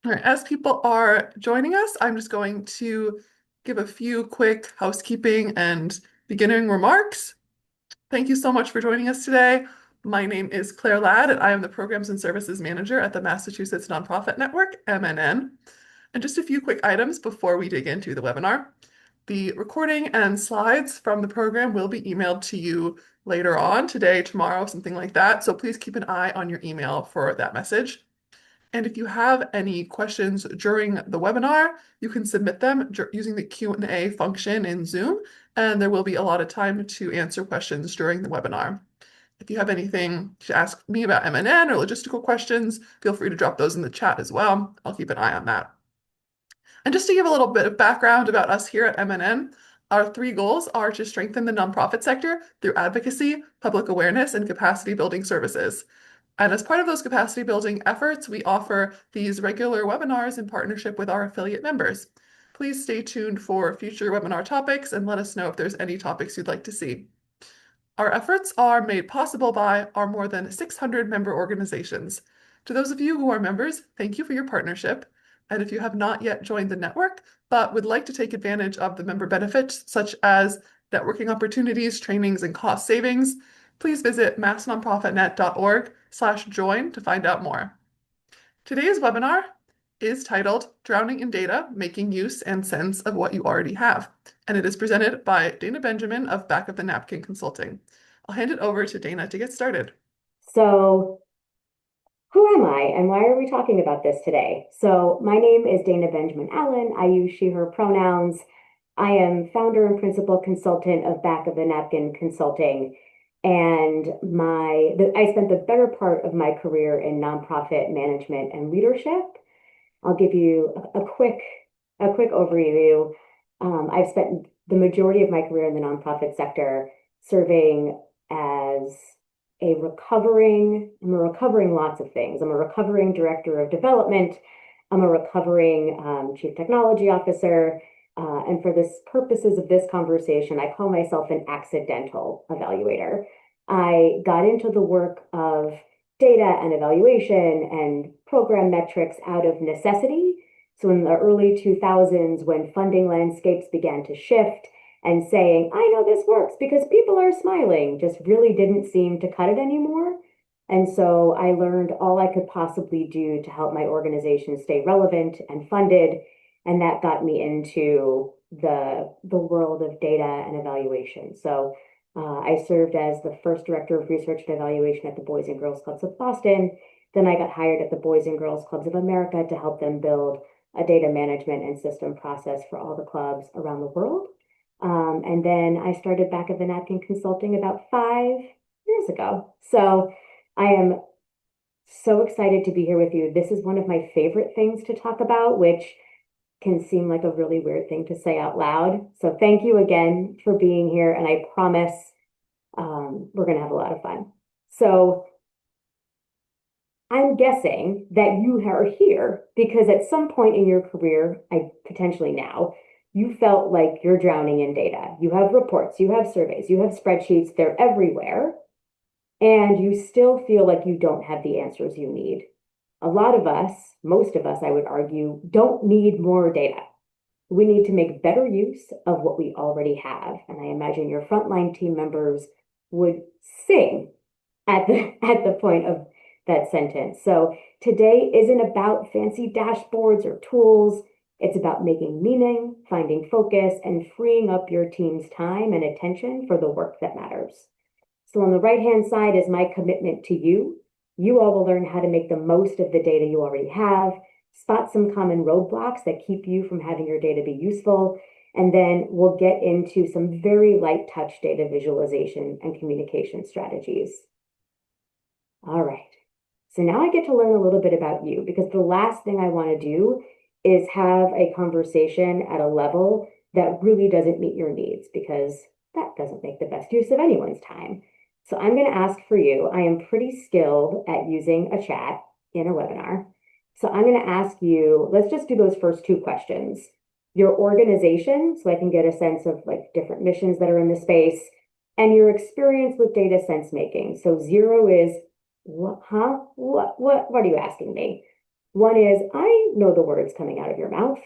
All right, as people are joining us, I'm just going to give a few quick housekeeping and beginning remarks. Thank you so much for joining us today. My name is Claire Ladd, and I am the Programs and Services Manager at the Massachusetts Nonprofit Network, MNN. And just a few quick items before we dig into the webinar. The recording and slides from the program will be emailed to you later on today, tomorrow, something like that. So please keep an eye on your email for that message. And if you have any questions during the webinar, you can submit them using the Q&A function in Zoom, and there will be a lot of time to answer questions during the webinar. If you have anything to ask me about MNN or logistical questions, feel free to drop those in the chat as well. I'll keep an eye on that. And just to give a little bit of background about us here at MNN, our three goals are to strengthen the nonprofit sector through advocacy, public awareness, and capacity building services. And as part of those capacity building efforts, we offer these regular webinars in partnership with our affiliate members. Please stay tuned for future webinar topics and let us know if there's any topics you'd like to see. Our efforts are made possible by our more than 600 member organizations. To those of you who are members, thank you for your partnership. And if you have not yet joined the network, but would like to take advantage of the member benefits, such as networking opportunities, trainings, and cost savings, please visit massnonprofitnet.org/join to find out more. Today's webinar is titled Drowning in Data, Making Use and Sense of What You Already Have, and it is presented by Dana Benjamin of Back of the Napkin Consulting. I'll hand it over to Dana to get started. So, who am I and why are we talking about this today? So, my name is Dana Benjamin Allen. I use she, her pronouns. I am founder and principal consultant of Back of the Napkin Consulting. And I spent the better part of my career in nonprofit management and leadership. I'll give you a quick overview. I've spent the majority of my career in the nonprofit sector serving as I'm a recovering lots of things. I'm a recovering director of development. I'm a recovering chief technology officer. And for the purposes of this conversation, I call myself an accidental evaluator. I got into the work of data and evaluation and program metrics out of necessity. So in the early 2000s, when funding landscapes began to shift, and saying, I know this works because people are smiling, just really didn't seem to cut it anymore. And so I learned all I could possibly do to help my organization stay relevant and funded. And that got me into the world of data and evaluation. So I served as the first director of research and evaluation at the Boys and Girls Clubs of Boston. Then I got hired at the Boys and Girls Clubs of America to help them build a data management and system process for all the clubs around the world. And then I started Back of the Napkin Consulting about 5 years ago. So I am so excited to be here with you. This is one of my favorite things to talk about, which can seem like a really weird thing to say out loud. So thank you again for being here. And I promise we're going to have a lot of fun. So I'm guessing that you are here because at some point in your career, potentially now, you felt like you're drowning in data. You have reports, you have surveys, you have spreadsheets, they're everywhere, and you still feel like you don't have the answers you need. A lot of us, most of us, I would argue, don't need more data. We need to make better use of what we already have. And I imagine your frontline team members would sing at the point of that sentence. So today isn't about fancy dashboards or tools. It's about making meaning, finding focus, and freeing up your team's time and attention for the work that matters. So on the right-hand side is my commitment to you. You all will learn how to make the most of the data you already have, spot some common roadblocks that keep you from having your data be useful, and then we'll get into some very light touch data visualization and communication strategies. All right. So now I get to learn a little bit about you because the last thing I want to do is have a conversation at a level that really doesn't meet your needs because that doesn't make the best use of anyone's time. So I'm going to ask for you. I am pretty skilled at using a chat in a webinar. So I'm going to ask you, let's just do those first two questions. Your organization, so I can get a sense of like different missions that are in the space, and your experience with data sense making. So 0 is, what are you asking me? One is, I know the words coming out of your mouth.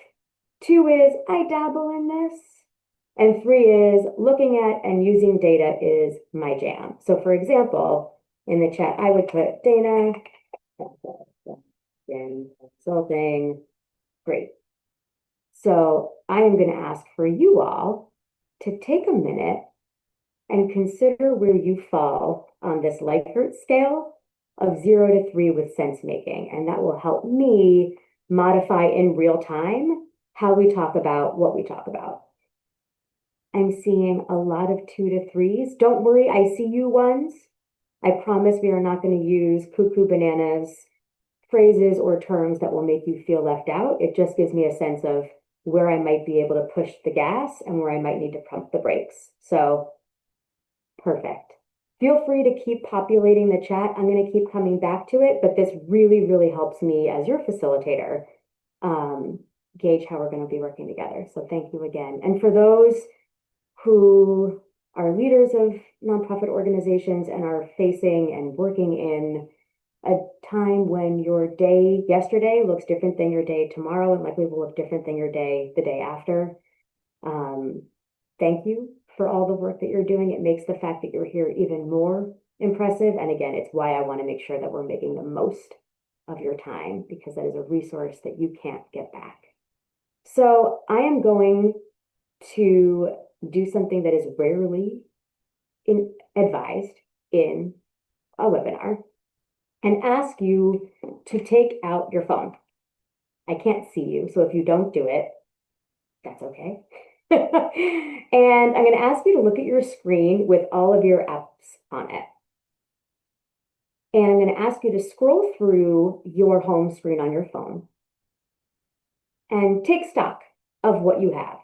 Two is, I dabble in this. And three is, looking at and using data is my jam. So for example, in the chat, I would put Dana, Napkin Consulting. Great. So I am going to ask for you all to take a minute and consider where you fall on this Likert scale of 0 to 3 with sense making. And that will help me modify in real time how we talk about what we talk about. I'm seeing a lot of 2 to 3s. Don't worry, I see you ones. I promise we are not going to use cuckoo bananas phrases or terms that will make you feel left out. It just gives me a sense of where I might be able to push the gas and where I might need to pump the brakes. So perfect. Feel free to keep populating the chat. I'm going to keep coming back to it, but this really, really helps me as your facilitator gauge how we're going to be working together. So thank you again. And for those who are leaders of nonprofit organizations and are facing and working in a time when your day yesterday looks different than your day tomorrow and likely will look different than your day the day after. Thank you for all the work that you're doing. It makes the fact that you're here even more impressive. And again, it's why I want to make sure that we're making the most of your time because that is a resource that you can't get back. So I am going to do something that is rarely advised in a webinar and ask you to take out your phone. I can't see you, so if you don't do it, that's okay. And I'm going to ask you to look at your screen with all of your apps on it. And I'm going to ask you to scroll through your home screen on your phone and take stock of what you have.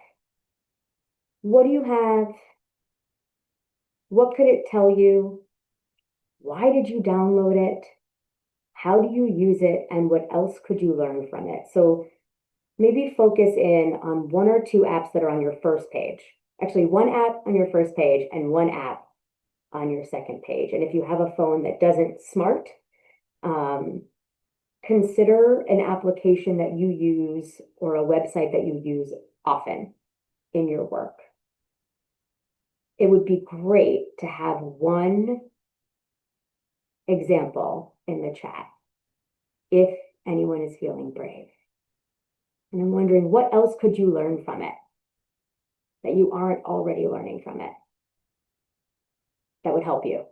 What do you have? What could it tell you? Why did you download it? How do you use it? And what else could you learn from it? So maybe focus in on 1 or 2 apps that are on your first page. Actually, 1 app on your first page and 1 app on your second page. And if you have a phone that doesn't smart, consider an application that you use or a website that you use often in your work. It would be great to have 1 example in the chat if anyone is feeling brave. And I'm wondering, what else could you learn from it that you aren't already learning from it that would help you?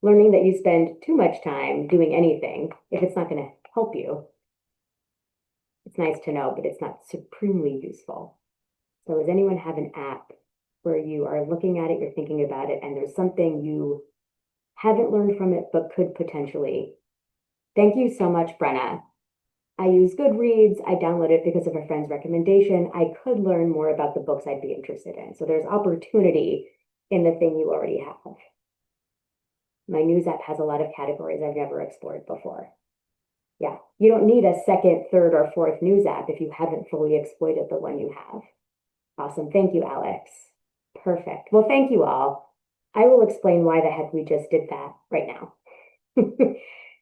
Learning that you spend too much time doing anything, if it's not going to help you, it's nice to know, but it's not supremely useful. So does anyone have an app where you are looking at it, you're thinking about it, and there's something you haven't learned from it, but could potentially? Thank you so much, Brenna. I use Goodreads. I download it because of a friend's recommendation. I could learn more about the books I'd be interested in. So there's opportunity in the thing you already have. My news app has a lot of categories I've never explored before. Yeah, you don't need a second, third, or fourth news app if you haven't fully exploited the one you have. Awesome. Thank you, Alex. Perfect. Well, thank you all. I will explain why the heck we just did that right now.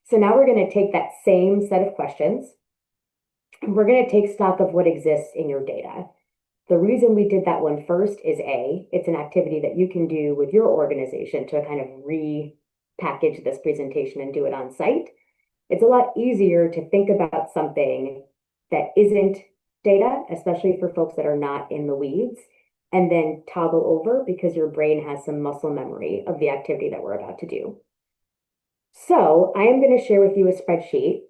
So now we're going to take that same set of questions. We're going to take stock of what exists in your data. The reason we did that one first is it's an activity that you can do with your organization to kind of repackage this presentation and do it on site. It's a lot easier to think about something that isn't data, especially for folks that are not in the weeds, and then toggle over because your brain has some muscle memory of the activity that we're about to do. So I am going to share with you a spreadsheet.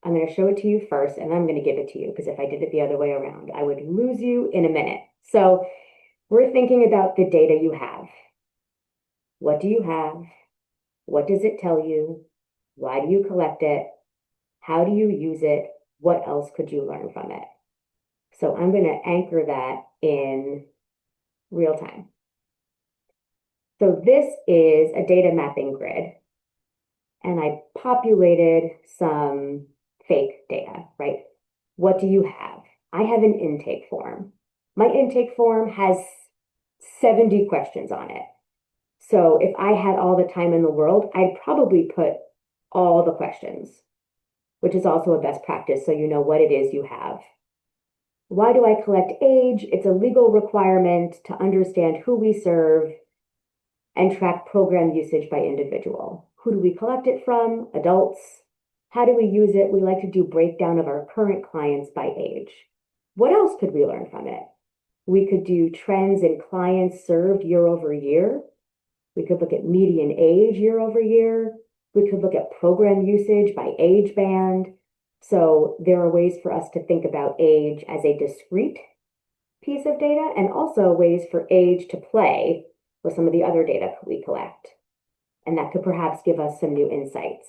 I'm going to show it to you first, and I'm going to give it to you because if I did it the other way around, I would lose you in a minute. So we're thinking about the data you have. What do you have? What does it tell you? Why do you collect it? How do you use it? What else could you learn from it? So I'm going to anchor that in real time. So this is a data mapping grid, and I populated some fake data, right? What do you have? I have an intake form. My intake form has 70 questions on it. So if I had all the time in the world, I'd probably put all the questions which is also a best practice so you know what it is you have. Why do I collect age? It's a legal requirement to understand who we serve and track program usage by individual. Who do we collect it from? Adults. How do we use it? We like to do breakdown of our current clients by age. What else could we learn from it? We could do trends in clients served year over year. We could look at median age year over year. We could look at program usage by age band. So there are ways for us to think about age as a discrete piece of data and also ways for age to play with some of the other data we collect. And that could perhaps give us some new insights.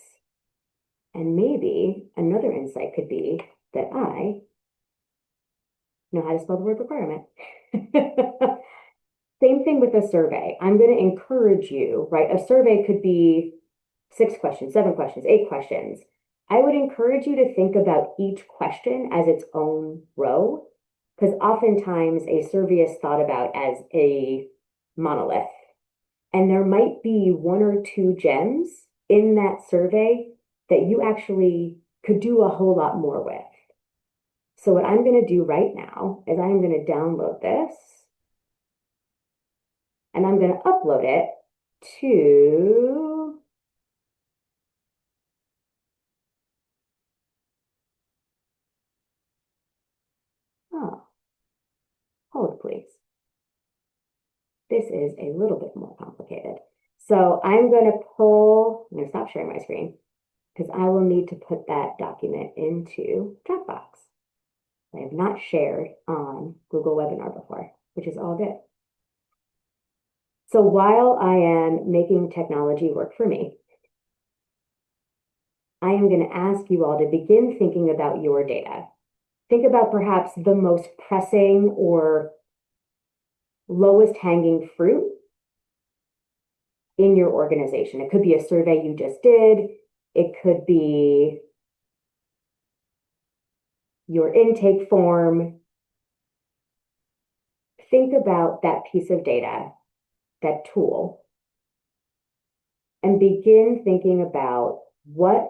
And maybe another insight could be that I know how to spell the word requirement. Same thing with a survey. I'm going to encourage you, right? A survey could be 6 questions, 7 questions, 8 questions. I would encourage you to think about each question as its own row, because oftentimes a survey is thought about as a monolith. And there might be 1 or 2 gems in that survey that you actually could do a whole lot more with. So what I'm going to do right now is I'm going to download this and I'm going to upload it to oh, hold please. This is a little bit more complicated. So I'm going to stop sharing my screen because I will need to put that document into Dropbox. I have not shared on Google Webinar before, which is all good. So while I am making technology work for me, I am going to ask you all to begin thinking about your data. Think about perhaps the most pressing or lowest hanging fruit in your organization. It could be a survey you just did. It could be your intake form. Think about that piece of data, that tool, and begin thinking about what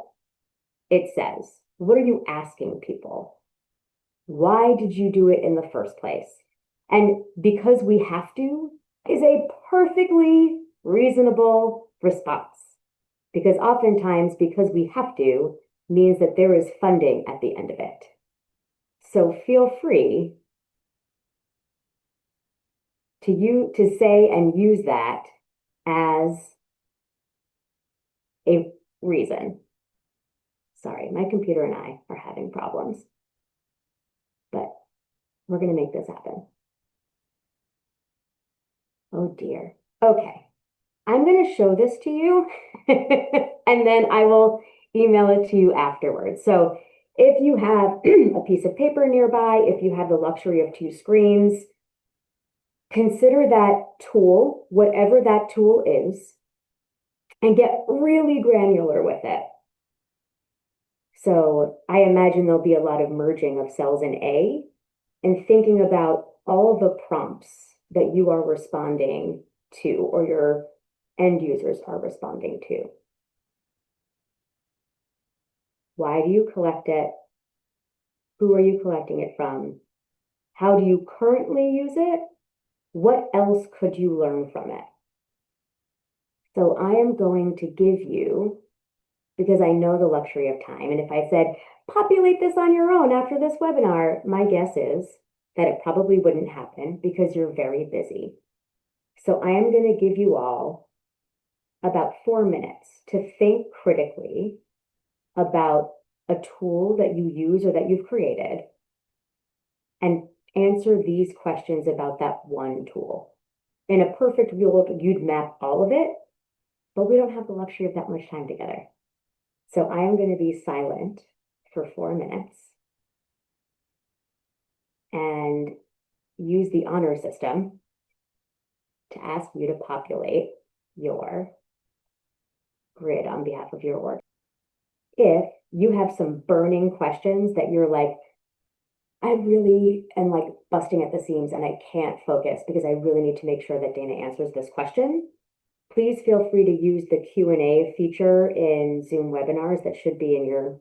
it says. What are you asking people? Why did you do it in the first place? And because we have to is a perfectly reasonable response. Because oftentimes, because we have to means that there is funding at the end of it. So feel free to say and use that as a reason. Sorry, my computer and I are having problems, but we're going to make this happen. Oh dear. Okay. I'm going to show this to you and then I will email it to you afterwards. So if you have a piece of paper nearby, if you have the luxury of 2 screens, consider that tool, whatever that tool is, and get really granular with it. So I imagine there'll be a lot of merging of cells in A and thinking about all the prompts that you are responding to or your end users are responding to. Why do you collect it? Who are you collecting it from? How do you currently use it? What else could you learn from it? So I am going to give you, because I know the luxury of time, and if I said, populate this on your own after this webinar, my guess is that it probably wouldn't happen because you're very busy. So I am going to give you all about 4 minutes to think critically about a tool that you use or that you've created and answer these questions about that one tool. In a perfect world, you'd map all of it, but we don't have the luxury of that much time together. So I am going to be silent for 4 minutes and use the honor system to ask you to populate your grid on behalf of your org. If you have some burning questions that you're like, I really am like busting at the seams and I can't focus because I really need to make sure that Dana answers this question, please feel free to use the Q&A feature in Zoom webinars that should be in your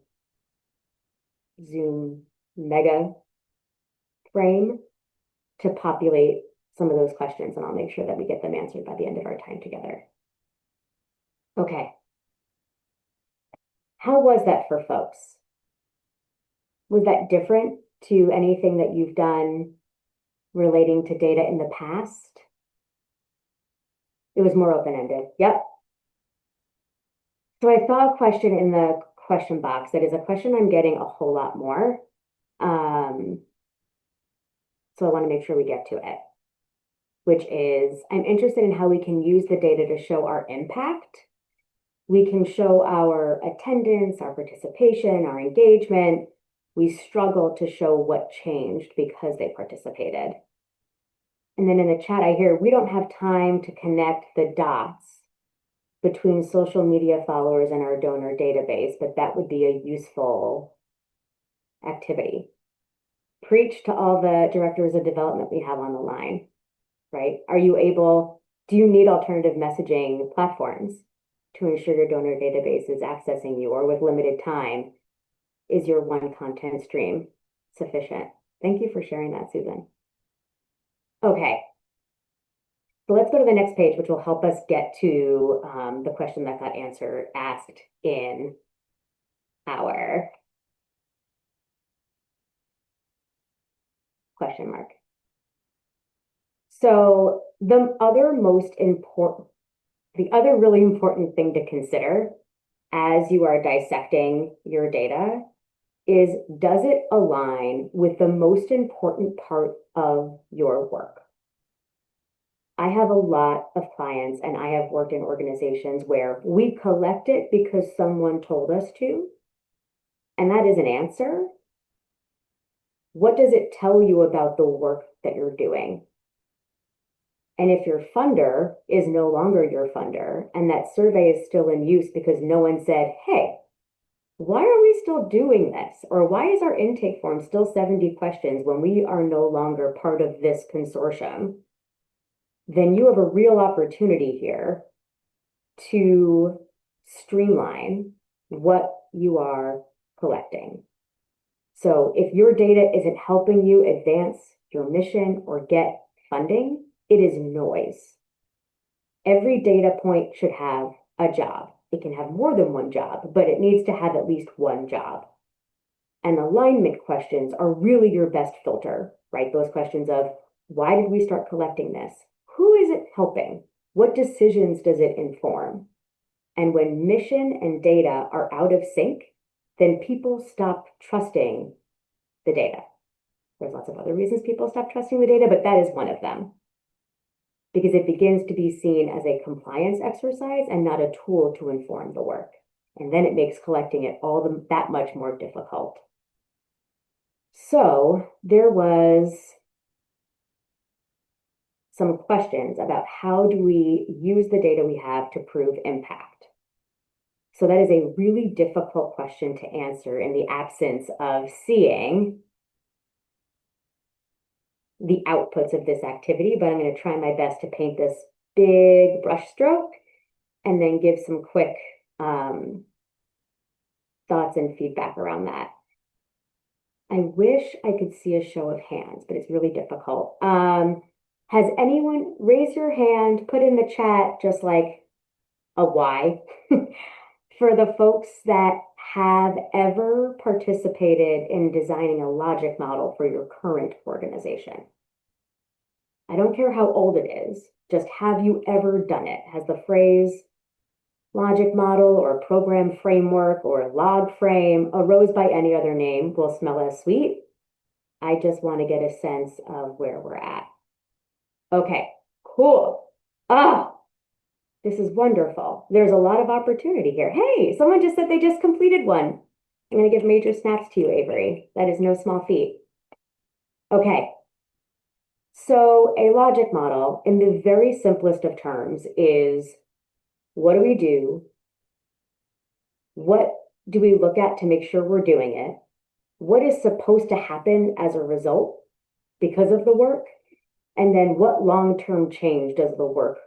Zoom mega frame to populate some of those questions, and I'll make sure that we get them answered by the end of our time together. Okay. How was that for folks? Was that different to anything that you've done relating to data in the past? It was more open-ended. Yep. So I saw a question in the question box that is a question I'm getting a whole lot more. So I want to make sure we get to it, which is, I'm interested in how we can use the data to show our impact. We can show our attendance, our participation, our engagement. We struggle to show what changed because they participated. And then in the chat, I hear we don't have time to connect the dots between social media followers and our donor database, but that would be a useful activity. Preach to all the directors of development we have on the line, right? Do you need alternative messaging platforms to ensure your donor database is accessing you, or with limited time, is your one content stream sufficient? Thank you for sharing that, Susan. Okay. So let's go to the next page, which will help us get to the question that got asked in our question mark. So the other really important thing to consider as you are dissecting your data is, does it align with the most important part of your work? I have a lot of clients, and I have worked in organizations where we collect it because someone told us to, and that is an answer. What does it tell you about the work that you're doing? And if your funder is no longer your funder, and that survey is still in use because no one said, hey, why are we still doing this? Or why is our intake form still 70 questions when we are no longer part of this consortium? Then you have a real opportunity here to streamline what you are collecting. So if your data isn't helping you advance your mission or get funding, it is noise. Every data point should have a job. It can have more than one job, but it needs to have at least one job. And alignment questions are really your best filter, right? Those questions of, why did we start collecting this? Who is it helping? What decisions does it inform? And when mission and data are out of sync, then people stop trusting the data. There's lots of other reasons people stop trusting the data, but that is one of them. Because it begins to be seen as a compliance exercise and not a tool to inform the work. And then it makes collecting it that much more difficult. So there was some questions about how do we use the data we have to prove impact. So that is a really difficult question to answer in the absence of seeing the outputs of this activity, but I'm going to try my best to paint this big brush stroke and then give some quick thoughts and feedback around that. I wish I could see a show of hands, but it's really difficult. Has anyone raised your hand, put in the chat just like a why for the folks that have ever participated in designing a logic model for your current organization? I don't care how old it is, just have you ever done it? Has the phrase logic model or program framework or log frame arose by any other name will smell as sweet? I just want to get a sense of where we're at. Okay, cool. This is wonderful. There's a lot of opportunity here. Hey, someone just said they just completed one. I'm going to give major snaps to you, Avery. That is no small feat. Okay. So a logic model, in the very simplest of terms, is what do we do? What do we look at to make sure we're doing it? What is supposed to happen as a result because of the work? And then what long-term change does the work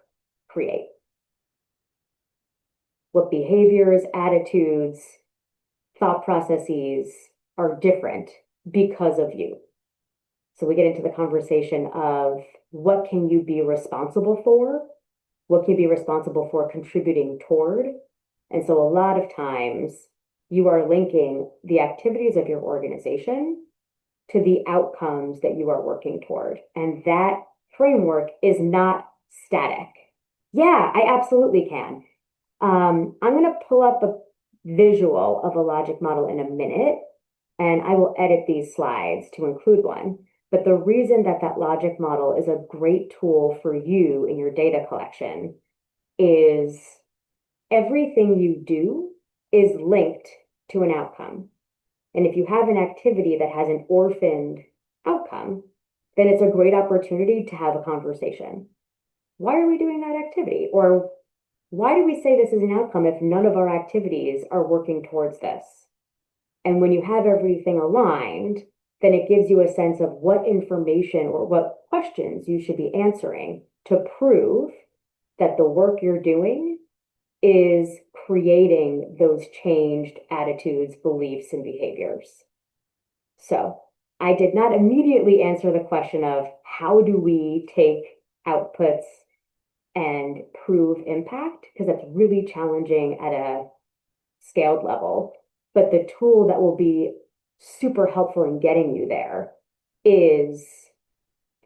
create? What behaviors, attitudes, thought processes, are different because of you. So we get into the conversation of what can you be responsible for? What can you be responsible for contributing toward? And so a lot of times you are linking the activities of your organization to the outcomes that you are working toward. And that framework is not static. Yeah, I absolutely can. I'm going to pull up a visual of a logic model in a minute, and I will edit these slides to include one. But the reason that that logic model is a great tool for you in your data collection is everything you do is linked to an outcome. And if you have an activity that has an orphaned outcome, then it's a great opportunity to have a conversation. Why are we doing that activity? Or why do we say this is an outcome if none of our activities are working towards this? And when you have everything aligned, then it gives you a sense of what information or what questions you should be answering to prove that the work you're doing is creating those changed attitudes, beliefs, and behaviors. So I did not immediately answer the question of how do we take outputs and prove impact, because that's really challenging at a scaled level. But the tool that will be super helpful in getting you there is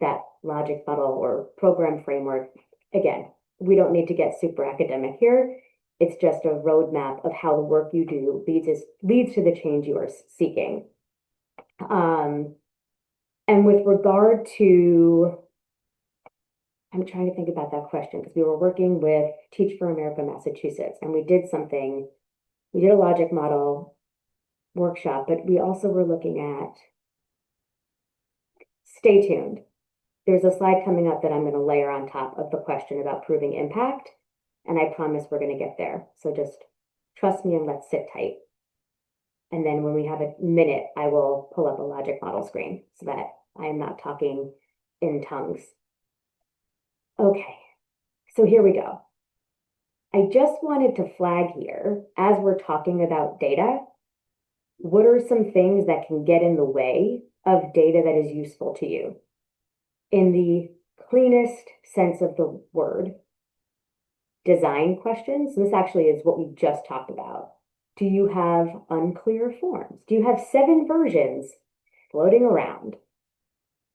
that logic model or program framework. Again, we don't need to get super academic here. It's just a roadmap of how the work you do leads to the change you are seeking. And with regard to, I'm trying to think about that question because we were working with Teach for America, Massachusetts, and we did a logic model workshop, but we also were looking at, stay tuned. There's a slide coming up that I'm going to layer on top of the question about proving impact, and I promise we're going to get there. So just trust me and let's sit tight. And then when we have a minute, I will pull up a logic model screen so that I am not talking in tongues. Okay, so here we go. I just wanted to flag here, as we're talking about data, what are some things that can get in the way of data that is useful to you? In the cleanest sense of the word, design questions. This actually is what we just talked about. Do you have unclear forms? Do you have 7 versions floating around?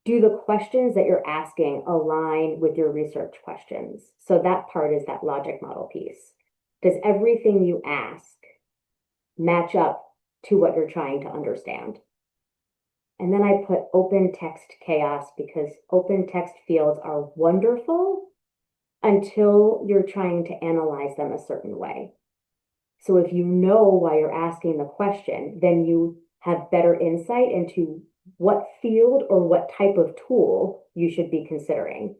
Do the questions that you're asking align with your research questions? So that part is that logic model piece. Does everything you ask match up to what you're trying to understand? And then I put open text chaos because open text fields are wonderful until you're trying to analyze them a certain way. So if you know why you're asking the question, then you have better insight into what field or what type of tool you should be considering.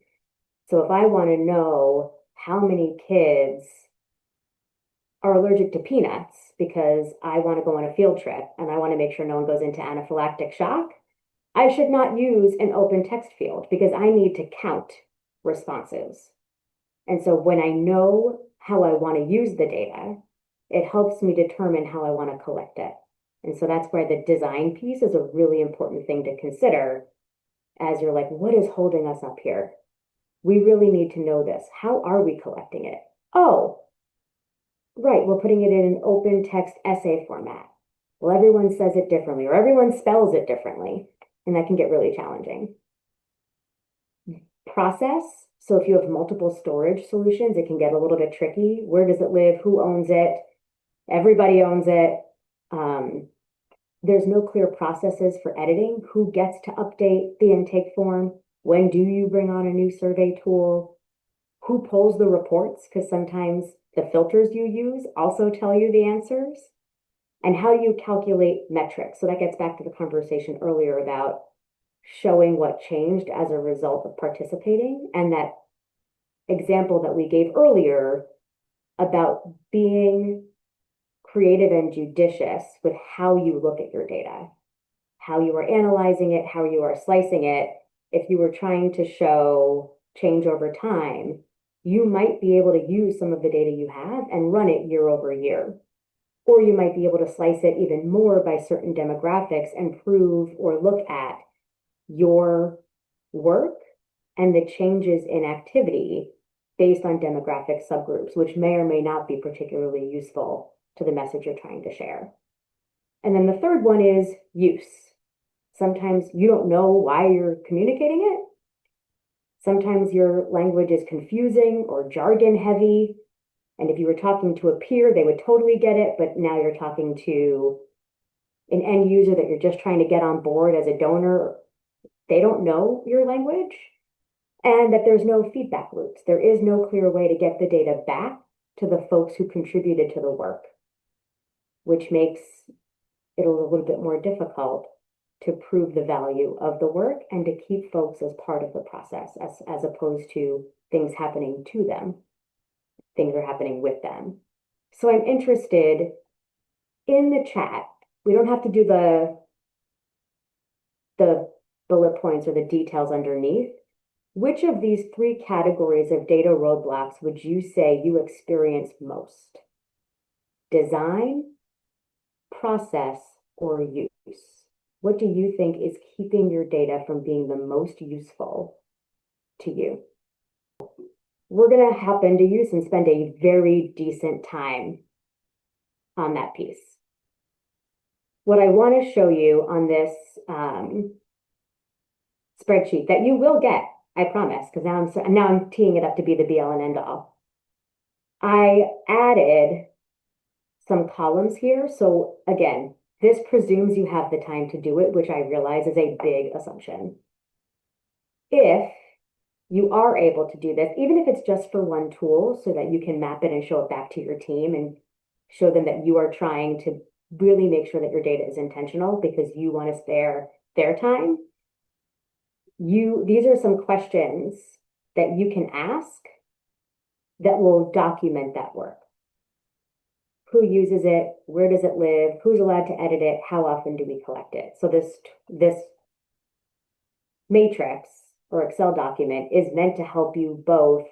So if I want to know how many kids are allergic to peanuts because I want to go on a field trip and I want to make sure no one goes into anaphylactic shock, I should not use an open text field because I need to count responses. And so when I know how I want to use the data, it helps me determine how I want to collect it. And so that's where the design piece is a really important thing to consider as you're like, what is holding us up here? We really need to know this. How are we collecting it? Oh, right, we're putting it in an open text essay format. Well, everyone says it differently or everyone spells it differently, and that can get really challenging. Process. So if you have multiple storage solutions, it can get a little bit tricky. Where does it live? Who owns it? Everybody owns it. There's no clear processes for editing. Who gets to update the intake form? When do you bring on a new survey tool? Who pulls the reports? Because sometimes the filters you use also tell you the answers. And how you calculate metrics. So that gets back to the conversation earlier about showing what changed as a result of participating, and that example that we gave earlier about being creative and judicious with how you look at your data, how you are analyzing it, how you are slicing it. If you were trying to show change over time, you might be able to use some of the data you have and run it year over year. Or you might be able to slice it even more by certain demographics and prove or look at your work and the changes in activity based on demographic subgroups, which may or may not be particularly useful to the message you're trying to share. And then the third one is use. Sometimes you don't know why you're communicating it. Sometimes your language is confusing or jargon heavy. And if you were talking to a peer, they would totally get it. But now you're talking to an end user that you're just trying to get on board as a donor. They don't know your language. And that there's no feedback loops. There is no clear way to get the data back to the folks who contributed to the work, which makes it a little bit more difficult to prove the value of the work and to keep folks as part of the process as opposed to things happening to them. Things are happening with them. So I'm interested in the chat. We don't have to do the bullet points or the details underneath. Which of these three categories of data roadblocks would you say you experience most? Design, process, or use? What do you think is keeping your data from being the most useful to you? We're going to hop into use and spend a very decent time on that piece. What I want to show you on this spreadsheet that you will get, I promise, because now I'm teeing it up to be the be all and end all. I added some columns here. So again, this presumes you have the time to do it, which I realize is a big assumption. If you are able to do this, even if it's just for one tool so that you can map it and show it back to your team and show them that you are trying to really make sure that your data is intentional because you want to spare their time. These are some questions that you can ask that will document that work. Who uses it? Where does it live? Who's allowed to edit it? How often do we collect it? So this matrix or Excel document is meant to help you both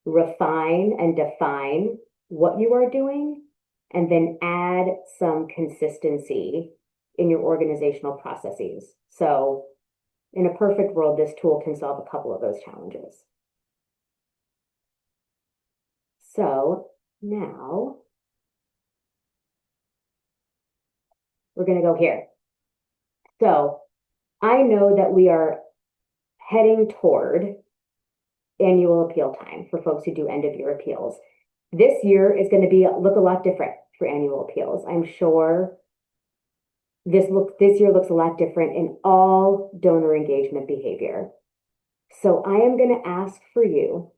refine and define what you are doing and then add some consistency in your organizational processes. So in a perfect world, this tool can solve a couple of those challenges. So now we're going to go here. So I know that we are heading toward annual appeal time for folks who do end of year appeals. This year is going to look a lot different for annual appeals. I'm sure this year looks a lot different in all donor engagement behavior. So I am going to ask for you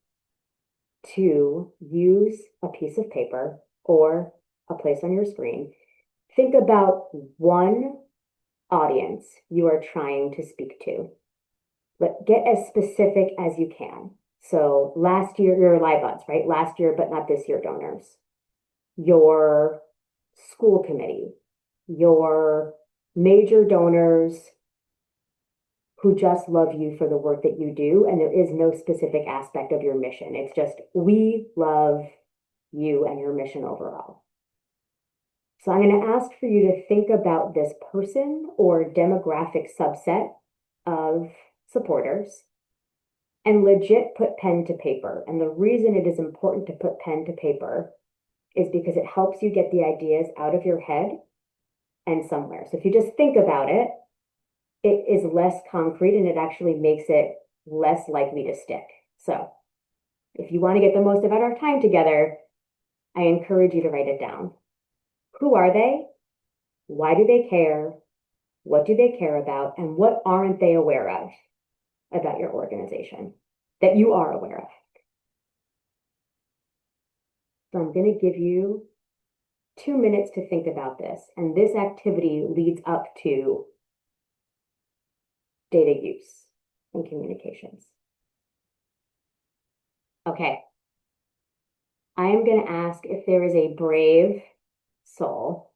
to use a piece of paper or a place on your screen. Think about one audience you are trying to speak to. But get as specific as you can. So last year, your live buds, right? Last year, but not this year donors. Your school committee, your major donors who just love you for the work that you do. And there is no specific aspect of your mission. It's just, we love you and your mission overall. So I'm going to ask for you to think about this person or demographic subset of supporters and legit put pen to paper. And the reason it is important to put pen to paper is because it helps you get the ideas out of your head and somewhere. So if you just think about it, it is less concrete and it actually makes it less likely to stick. So if you want to get the most out of our time together, I encourage you to write it down. Who are they? Why do they care? What do they care about? And what aren't they aware of about your organization that you are aware of? So I'm going to give you 2 minutes to think about this. And this activity leads up to data use and communications. Okay. I am going to ask if there is a brave soul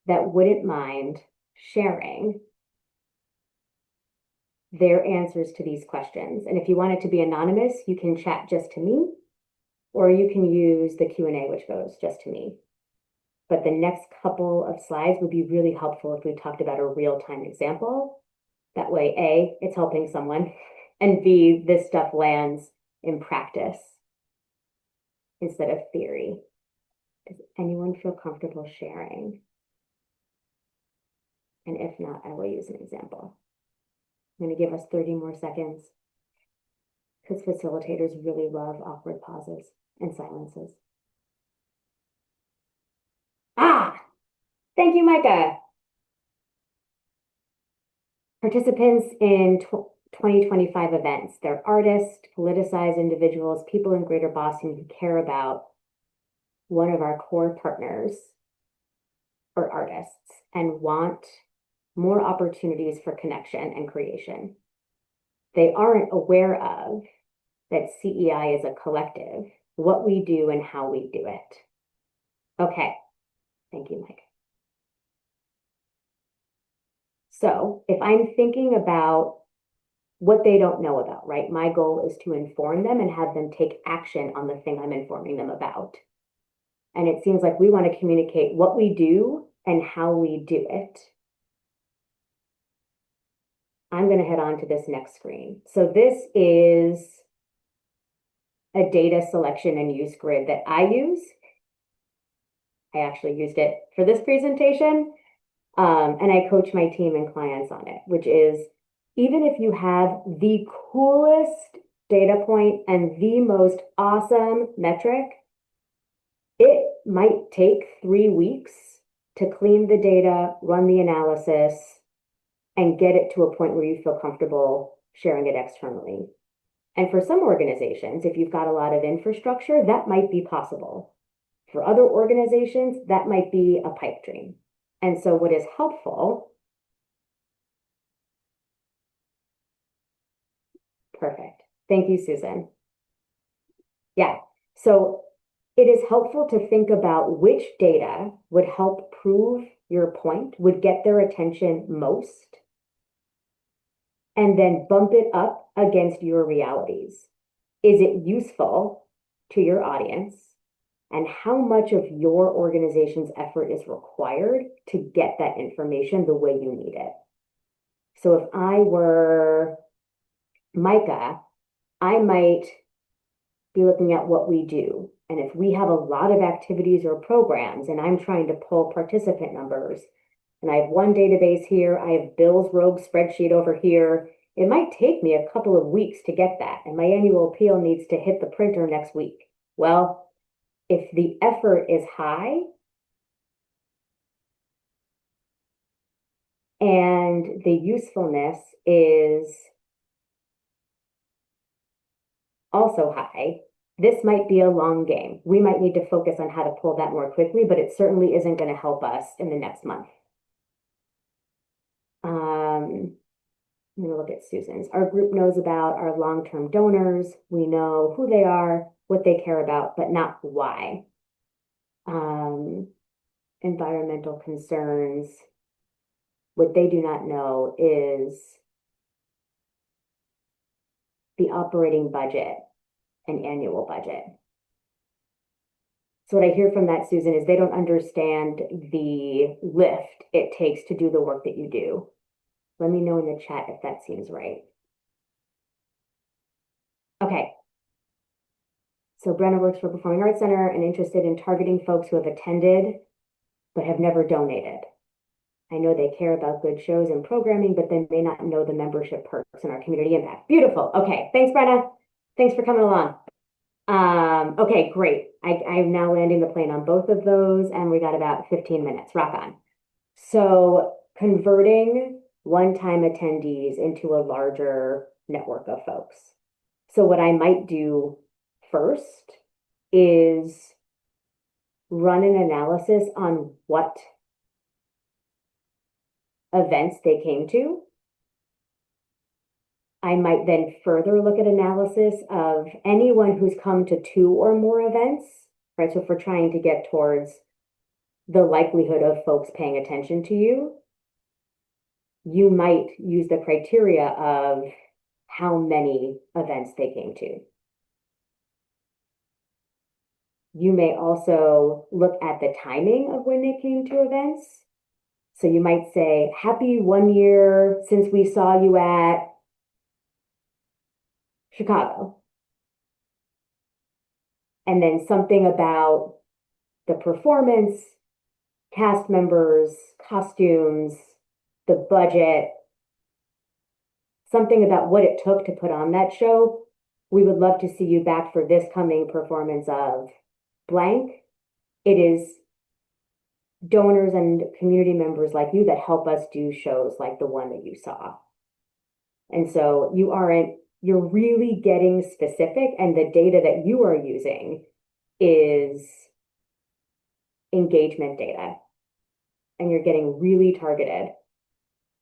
that wouldn't mind sharing their answers to these questions. And if you want it to be anonymous, you can chat just to me, or you can use the Q&A, which goes just to me. but the next couple of slides would be really helpful if we talked about a real-time example. That way, A, it's helping someone, and B, this stuff lands in practice instead of theory. Does anyone feel comfortable sharing? And if not, I will use an example. I'm going to give us 30 more seconds because facilitators really love awkward pauses and silences. Ah, thank you, Micah. Participants in 2025 events. They're artists, politicized individuals, people in Greater Boston who care about one of our core partners or artists and want more opportunities for connection and creation. They aren't aware of that CEI is a collective, what we do and how we do it. Okay, thank you, Mike. So if I'm thinking about what they don't know about, right? My goal is to inform them and have them take action on the thing I'm informing them about. And it seems like we want to communicate what we do and how we do it. I'm going to head on to this next screen. So this is a data selection and use grid that I use. I actually used it for this presentation, and I coach my team and clients on it, which is even if you have the coolest data point and the most awesome metric, it might take 3 weeks to clean the data, run the analysis, and get it to a point where you feel comfortable sharing it externally. And for some organizations, if you've got a lot of infrastructure, that might be possible. For other organizations, that might be a pipe dream. And so what is helpful, perfect. Thank you, Susan. Yeah, so it is helpful to think about which data would help prove your point, would get their attention most, and then bump it up against your realities. Is it useful to your audience? And how much of your organization's effort is required to get that information the way you need it? So if I were Micah, I might be looking at what we do. And if we have a lot of activities or programs and I'm trying to pull participant numbers, and I have one database here, I have Bill's rogue spreadsheet over here, it might take me a couple of weeks to get that. And my annual appeal needs to hit the printer next week. Well, if the effort is high and the usefulness is also high, this might be a long game. We might need to focus on how to pull that more quickly, but it certainly isn't going to help us in the next month. I'm going to look at Susan's. Our group knows about our long-term donors. We know who they are, what they care about, but not why. Environmental concerns. What they do not know is the operating budget and annual budget. So what I hear from that, Susan, is they don't understand the lift it takes to do the work that you do. Let me know in the chat if that seems right. Okay. So Brenna works for Performing Arts Center and interested in targeting folks who have attended but have never donated. I know they care about good shows and programming, but they may not know the membership perks and our community impact. Beautiful. Okay. Thanks, Brenna. Thanks for coming along. Okay, great. I'm now landing the plane on both of those, and we got about 15 minutes. Rock on. So converting one-time attendees into a larger network of folks. So what I might do first is run an analysis on what events they came to. I might then further look at analysis of anyone who's come to 2 or more events, right? So if we're trying to get towards the likelihood of folks paying attention to you, you might use the criteria of how many events they came to. You may also look at the timing of when they came to events. So you might say, happy 1 year since we saw you at Chicago. And then something about the performance, cast members, costumes, the budget, something about what it took to put on that show. We would love to see you back for this coming performance of blank. It is donors and community members like you that help us do shows like the one that you saw. And so you're really getting specific, and the data that you are using is engagement data, and you're getting really targeted.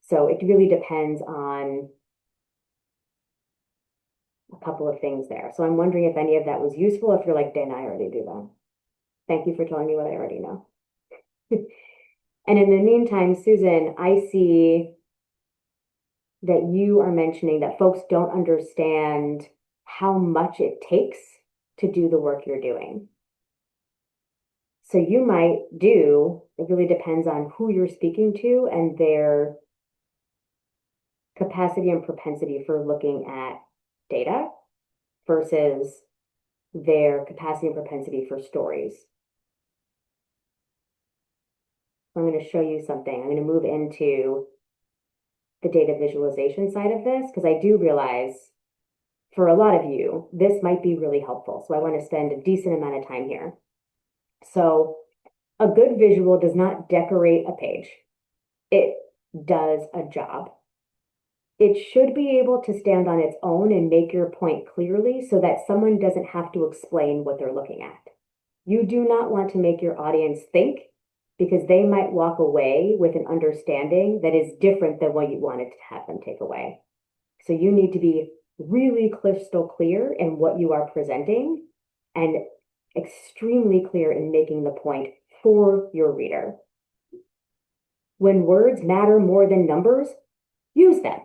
So it really depends on a couple of things there. So I'm wondering if any of that was useful, if you're like, Dana, I already do that. Thank you for telling me what I already know. And in the meantime, Susan, I see that you are mentioning that folks don't understand how much it takes to do the work you're doing. So you might do, it really depends on who you're speaking to and their capacity and propensity for looking at data versus their capacity and propensity for stories. I'm going to show you something. I'm going to move into the data visualization side of this because I do realize for a lot of you, this might be really helpful. So I want to spend a decent amount of time here. So a good visual does not decorate a page. It does a job. It should be able to stand on its own and make your point clearly so that someone doesn't have to explain what they're looking at. You do not want to make your audience think because they might walk away with an understanding that is different than what you wanted to have them take away. So you need to be really crystal clear in what you are presenting and extremely clear in making the point for your reader. When words matter more than numbers, use them.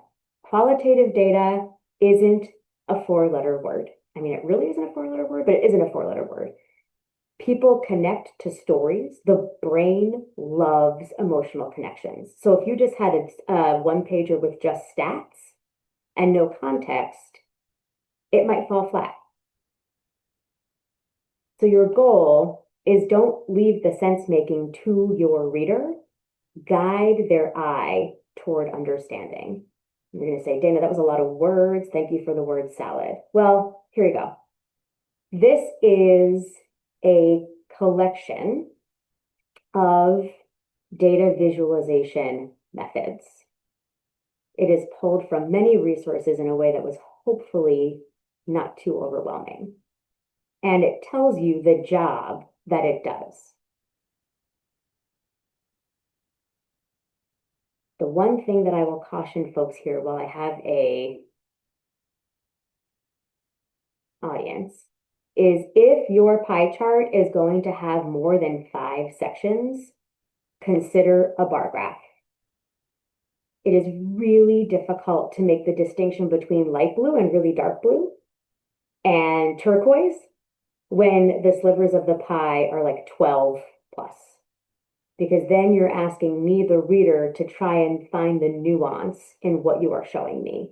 Qualitative data isn't a four-letter word. I mean, it really isn't a four-letter word, but it isn't a four-letter word. People connect to stories. The brain loves emotional connections. So if you just had a one-pager with just stats and no context, it might fall flat. So your goal is don't leave the sense making to your reader, guide their eye toward understanding. You're going to say, Dana, that was a lot of words. Thank you for the word salad. Well, here you go. This is a collection of data visualization methods. It is pulled from many resources in a way that was hopefully not too overwhelming. And it tells you the job that it does. The one thing that I will caution folks here while I have a audience is if your pie chart is going to have more than 5 sections, consider a bar graph. It is really difficult to make the distinction between light blue and really dark blue and turquoise when the slivers of the pie are like 12 plus. Because then you're asking me, the reader, to try and find the nuance in what you are showing me.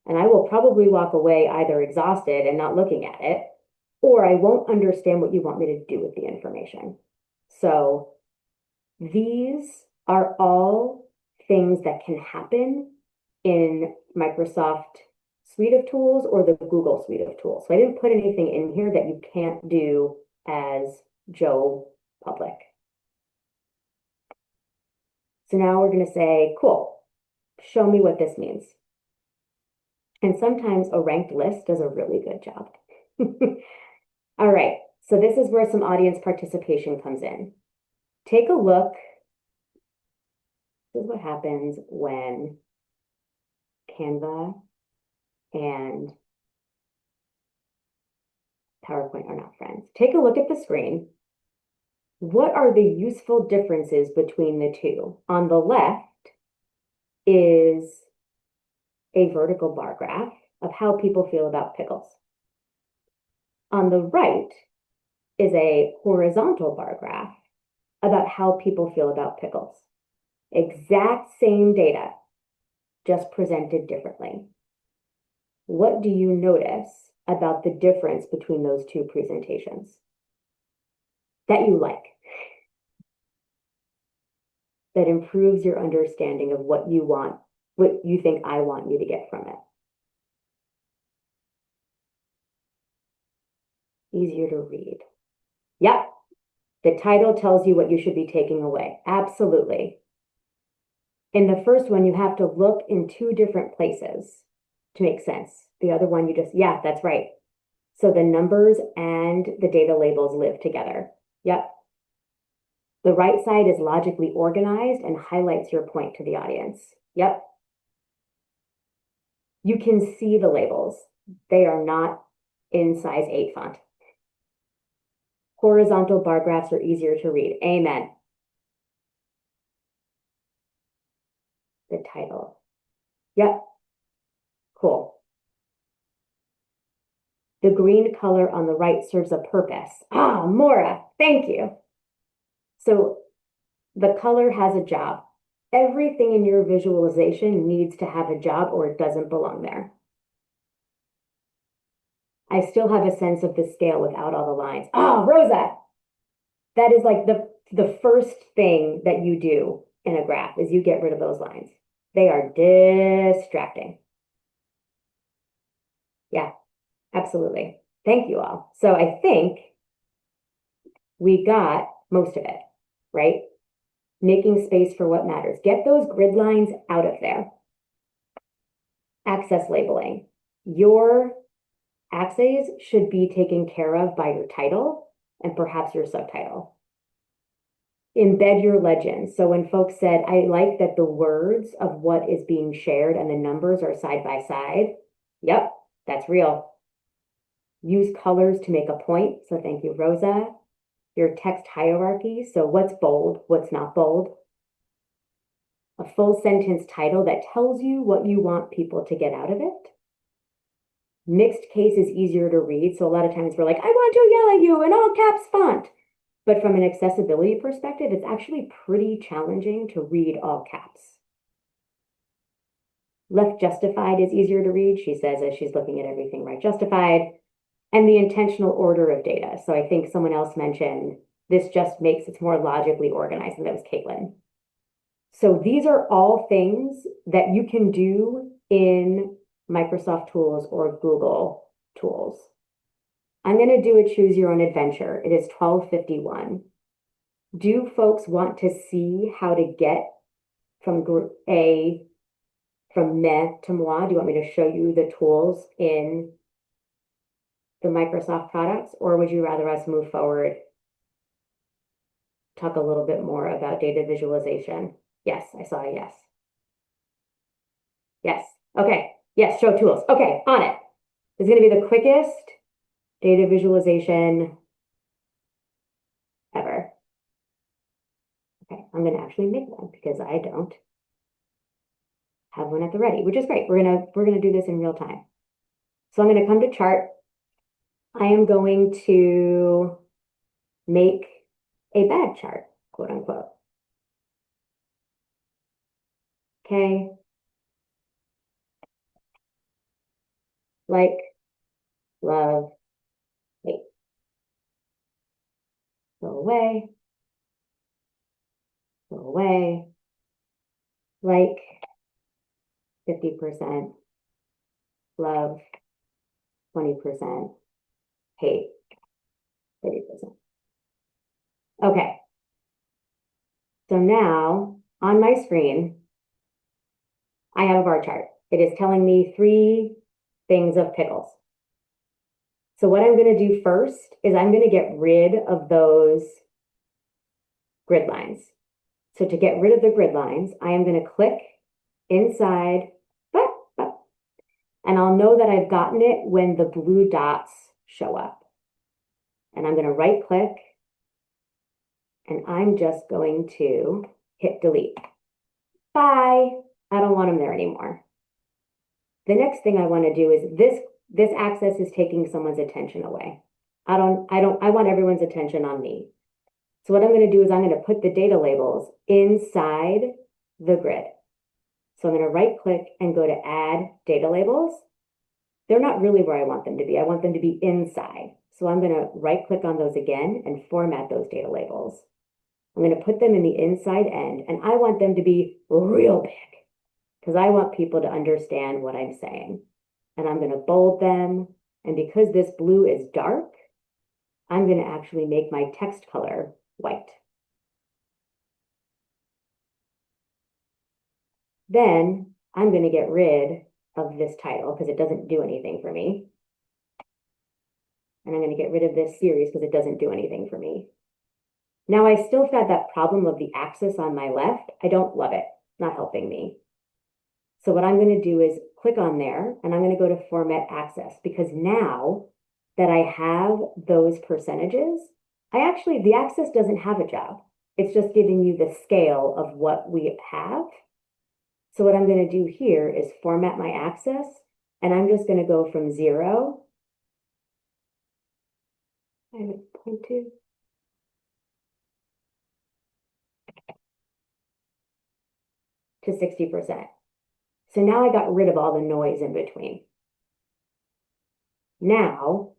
And I will probably walk away either exhausted and not looking at it, or I won't understand what you want me to do with the information. So these are all things that can happen in Microsoft suite of tools or the Google suite of tools. So I didn't put anything in here that you can't do as Joe Public. So now we're going to say, cool, show me what this means. And sometimes a ranked list does a really good job. All right, so this is where some audience participation comes in. Take a look. This is what happens when Canva and PowerPoint are not friends. Take a look at the screen. What are the useful differences between the two? On the left is a vertical bar graph of how people feel about pickles. On the right is a horizontal bar graph about how people feel about pickles. Exact same data, just presented differently. What do you notice about the difference between those two presentations that you like, that improves your understanding of what you want, what you think I want you to get from it? Easier to read. Yep, the title tells you what you should be taking away. Absolutely. In the first one, you have to look in two different places to make sense. The other one, you just, yeah, that's right. So the numbers and the data labels live together. Yep. The right side is logically organized and highlights your point to the audience. Yep. You can see the labels. They are not in size 8 font. Horizontal bar graphs are easier to read. Amen. The title. Yep. Cool. The green color on the right serves a purpose. Ah, Maura, thank you. So the color has a job. Everything in your visualization needs to have a job or it doesn't belong there. I still have a sense of the scale without all the lines. Ah, Rosa, that is like the first thing that you do in a graph is you get rid of those lines. They are distracting. Yeah, absolutely. Thank you all. So I think we got most of it, right? Making space for what matters. Get those grid lines out of there. Access labeling. Your axes should be taken care of by your title and perhaps your subtitle. Embed your legend. So when folks said, I like that the words of what is being shared and the numbers are side by side. Yep, that's real. Use colors to make a point. So thank you, Rosa. Your text hierarchy. So what's bold, what's not bold. A full sentence title that tells you what you want people to get out of it. Mixed case is easier to read. So a lot of times we're like, I want to yell at you in all caps font. But from an accessibility perspective, it's actually pretty challenging to read all caps. Left justified is easier to read, she says, as she's looking at everything right justified. And the intentional order of data. So I think someone else mentioned this just makes it more logically organized, and that was Caitlin. So these are all things that you can do in Microsoft Tools or Google Tools. I'm going to do a choose your own adventure. It is 12:51. Do folks want to see how to get from from me to moi? Do you want me to show you the tools in the Microsoft products, or would you rather us move forward, talk a little bit more about data visualization? Yes, I saw a yes. Yes. Okay. Yes, show tools. Okay, on it. It's going to be the quickest data visualization ever. Okay, I'm going to actually make one because I don't have one at the ready, which is great. We're gonna do this in real time. So I'm going to come to chart. I am going to make a bad chart, quote unquote. Okay. Like, love, hate. Go away. Go away. Like 50%, love 20%, hate 30%. Okay. So now on my screen, I have a bar chart. It is telling me 3 things of pickles. So what I'm going to do first is I'm going to get rid of those grid lines. So to get rid of the grid lines, I am going to click inside, and I'll know that I've gotten it when the blue dots show up. And I'm going to right click, and I'm just going to hit delete. Bye. I don't want them there anymore. The next thing I want to do is this axis is taking someone's attention away. I want everyone's attention on me. So what I'm going to do is I'm going to put the data labels inside the grid. So I'm going to right click and go to add data labels. They're not really where I want them to be. I want them to be inside. So I'm going to right click on those again and format those data labels. I'm going to put them in the inside end, and I want them to be real big because I want people to understand what I'm saying. And I'm going to bold them. And because this blue is dark, I'm going to actually make my text color white. Then I'm going to get rid of this title because it doesn't do anything for me. And I'm going to get rid of this series because it doesn't do anything for me. Now I still have that problem of the axis on my left. I don't love it. It's not helping me. So what I'm going to do is click on there and I'm going to go to format axis because now that I have those percentages, the axis doesn't have a job. It's just giving you the scale of what we have. So what I'm going to do here is format my axis, and I'm just going to go from 0, I have it point to 60%. So now I got rid of all the noise in between. Now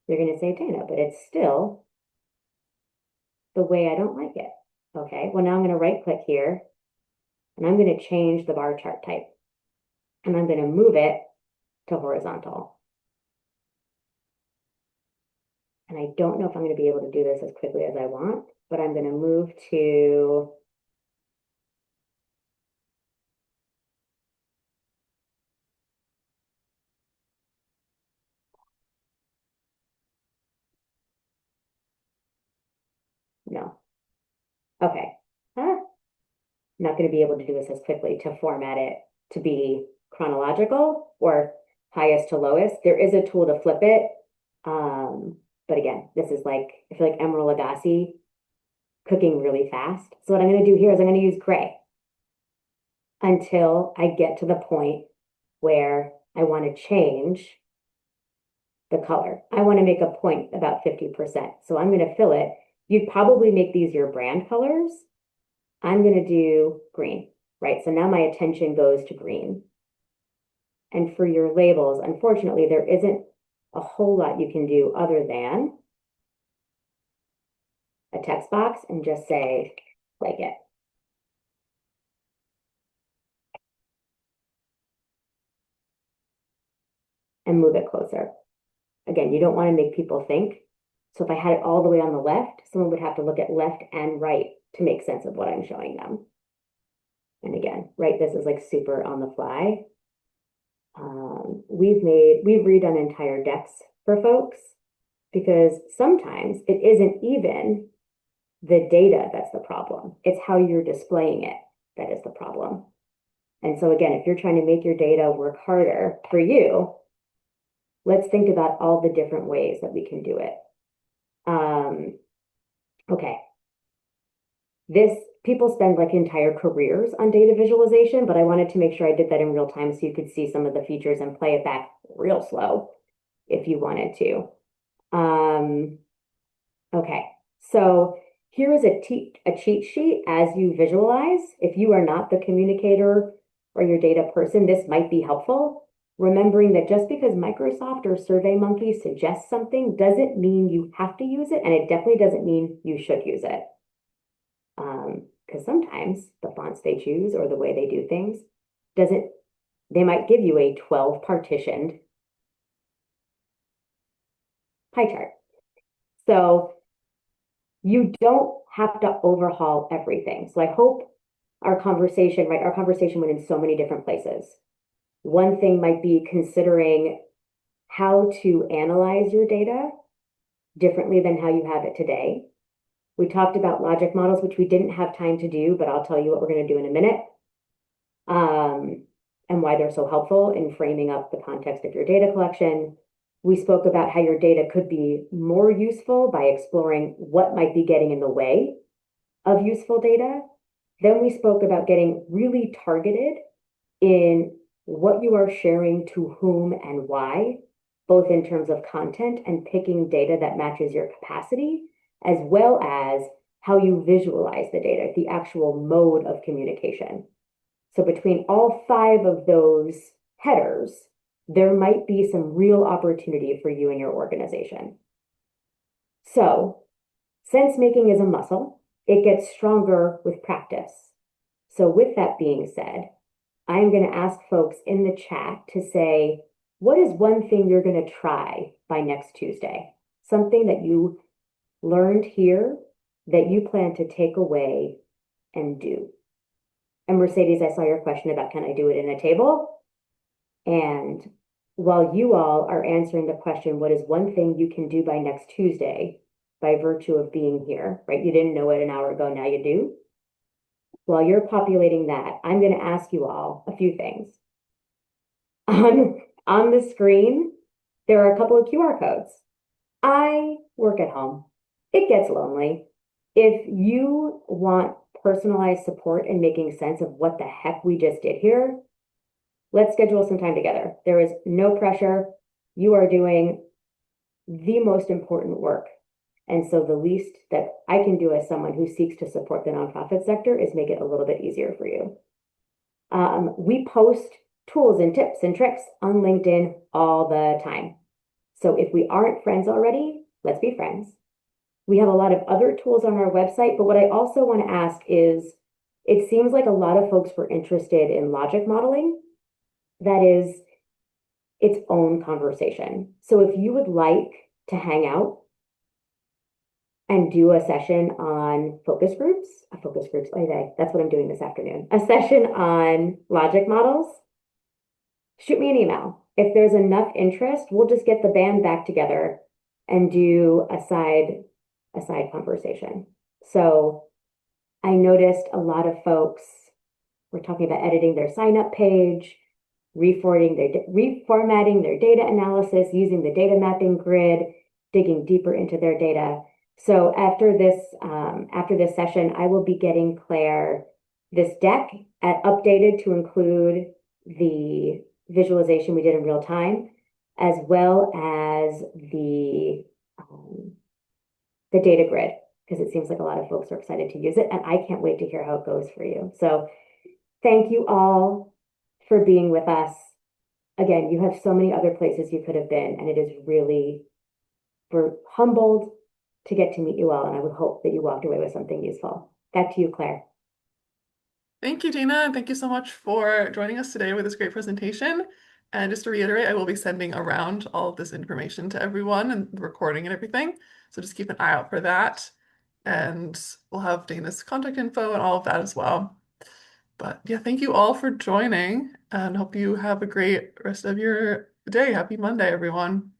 you're going to say, Dana, but it's still the way I don't like it. Okay, well now I'm going to right click here and I'm going to change the bar chart type and I'm going to move it to horizontal. And I don't know if I'm going to be able to do this as quickly as I want, but I'm going to move to no. Okay. Huh? Not going to be able to do this as quickly to format it to be chronological or highest to lowest. There is a tool to flip it. But again, this is like, I feel like Emerald Lagasse cooking really fast. So what I'm going to do here is I'm going to use gray until I get to the point where I want to change the color. I want to make a point about 50%. So I'm going to fill it. You'd probably make these your brand colors. I'm going to do green, right? So now my attention goes to green. And for your labels, unfortunately, there isn't a whole lot you can do other than a text box and just say, like it. And move it closer. Again, you don't want to make people think. So if I had it all the way on the left, someone would have to look at left and right to make sense of what I'm showing them. And again, right, this is like super on the fly. We've redone entire decks for folks because sometimes it isn't even the data that's the problem. It's how you're displaying it that is the problem. And so again, if you're trying to make your data work harder for you, let's think about all the different ways that we can do it. Okay. People spend like entire careers on data visualization, but I wanted to make sure I did that in real time so you could see some of the features and play it back real slow if you wanted to. Okay, so here is a cheat sheet as you visualize. If you are not the communicator or your data person, this might be helpful. Remembering that just because Microsoft or SurveyMonkey suggests something doesn't mean you have to use it, and it definitely doesn't mean you should use it. Because sometimes the fonts they choose or the way they do things they might give you a 12 partitioned pie chart. So you don't have to overhaul everything. So I hope our conversation went in so many different places. One thing might be considering how to analyze your data differently than how you have it today. We talked about logic models, which we didn't have time to do, but I'll tell you what we're going to do in a minute, and why they're so helpful in framing up the context of your data collection. We spoke about how your data could be more useful by exploring what might be getting in the way of useful data. Then we spoke about getting really targeted in what you are sharing to whom and why. both in terms of content and picking data that matches your capacity, as well as how you visualize the data, the actual mode of communication. So between all five of those headers, there might be some real opportunity for you and your organization. So sense making is a muscle. It gets stronger with practice. So with that being said, I'm going to ask folks in the chat to say, what is one thing you're going to try by next Tuesday? Something that you learned here that you plan to take away and do. And Mercedes, I saw your question about can I do it in a table? And while you all are answering the question, what is one thing you can do by next Tuesday by virtue of being here, right? You didn't know it an hour ago, now you do. While you're populating that, I'm going to ask you all a few things. On the screen, there are a couple of QR codes. I work at home. It gets lonely. If you want personalized support and making sense of what the heck we just did here, let's schedule some time together. There is no pressure. You are doing the most important work. And so the least that I can do as someone who seeks to support the nonprofit sector is make it a little bit easier for you. We post tools and tips and tricks on LinkedIn all the time. So if we aren't friends already, let's be friends. We have a lot of other tools on our website, but what I also want to ask is, it seems like a lot of folks were interested in logic modeling. That is its own conversation. So if you would like to hang out and do a session on focus groups, that's what I'm doing this afternoon, a session on logic models, shoot me an email. If there's enough interest, we'll just get the band back together and do a side conversation. So I noticed a lot of folks were talking about editing their sign up page, reformatting their data analysis, using the data mapping grid, digging deeper into their data. So after this session, I will be getting Claire this deck updated to include the visualization we did in real time, as well as the data grid, because it seems like a lot of folks are excited to use it, and I can't wait to hear how it goes for you. So thank you all for being with us. Again, you have so many other places you could have been, and it is really, we're humbled to get to meet you all, and I would hope that you walked away with something useful. Back to you, Claire. Thank you, Dina, and thank you so much for joining us today with this great presentation. And just to reiterate, I will be sending around all of this information to everyone and the recording and everything. So just keep an eye out for that. And we'll have Dana's contact info and all of that as well. But yeah, thank you all for joining and hope you have a great rest of your day. Happy Monday, everyone.